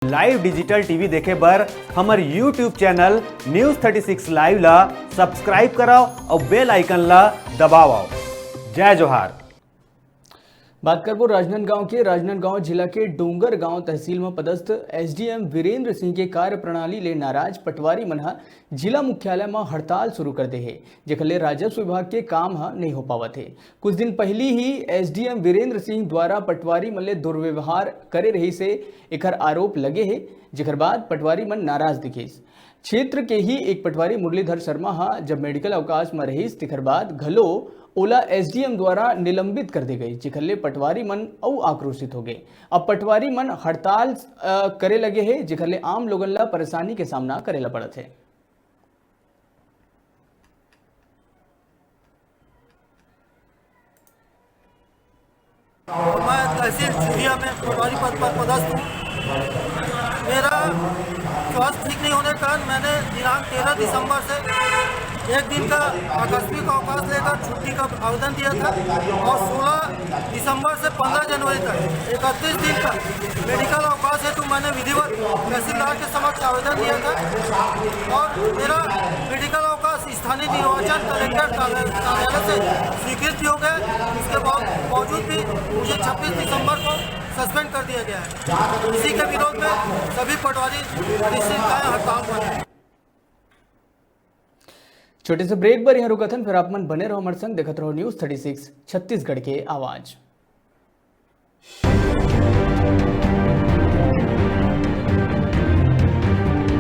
Live digital TV देखे बर हमर यूट्यूब चैनल न्यूज़ 36 लाइव ला सब्सक्राइब कराओ और बेल आइकन ला दबाओ। जय जोहार। बात करबो राजनांदगांव के। राजनांदगांव जिला के डोंगर गांव तहसील में पदस्थ एसडीएम वीरेंद्र सिंह के कार्य प्रणाली ले नाराज पटवारी मन जिला मुख्यालय में हड़ताल शुरू कर दे है, जेकर ले राजस्व विभाग के काम नहीं हो पावत है। कुछ दिन पहले ही एसडीएम वीरेंद्र सिंह द्वारा पटवारी मन ले दुर्व्यवहार करे रही से एकर आरोप लगे है, जेकर बाद पटवारी मन नाराज दिखे। क्षेत्र के ही एक पटवारी मुरलीधर शर्मा जब मेडिकल अवकाश में रहीस तेकर बाद घलो ओला एसडीएम द्वारा निलंबित कर दी गई, जिखर ले पटवारी मन और आक्रोशित हो गए। अब पटवारी मन हड़ताल करे लगे हैं, जिखर ले आम लोगन ला परेशानी के सामना करेला पड़त है। मैं तहसील चूड़िया में पटवारी पद पर पदस्थ हूँ। मेरा स्वास्थ्य ठीक नहीं होने के कारण मैंने दिनांक 13 दिसंबर से एक दिन का आकस्मिक अवकाश लेकर छुट्टी का आवेदन दिया था और 16 दिसंबर से 15 जनवरी तक 31 दिन का मेडिकल अवकाश हेतु मैंने विधिवत तहसीलदार के समक्ष आवेदन दिया था और मेरा मेडिकल अवकाश स्थानीय निर्वाचन कलेक्टर कार्यालय से स्वीकृत हो गया। इसके बावजूद भी मुझे 26 दिसंबर को सस्पेंड कर दिया गया है। इसी के विरोध में सभी पटवारी निश्चितताएं हड़ताल पर हैं। छोटे से ब्रेक पर यहाँ रुकथन, फिर आप मन बने रहो हमारे संग, देखते रहो न्यूज़ 36 छत्तीसगढ़ के आवाज।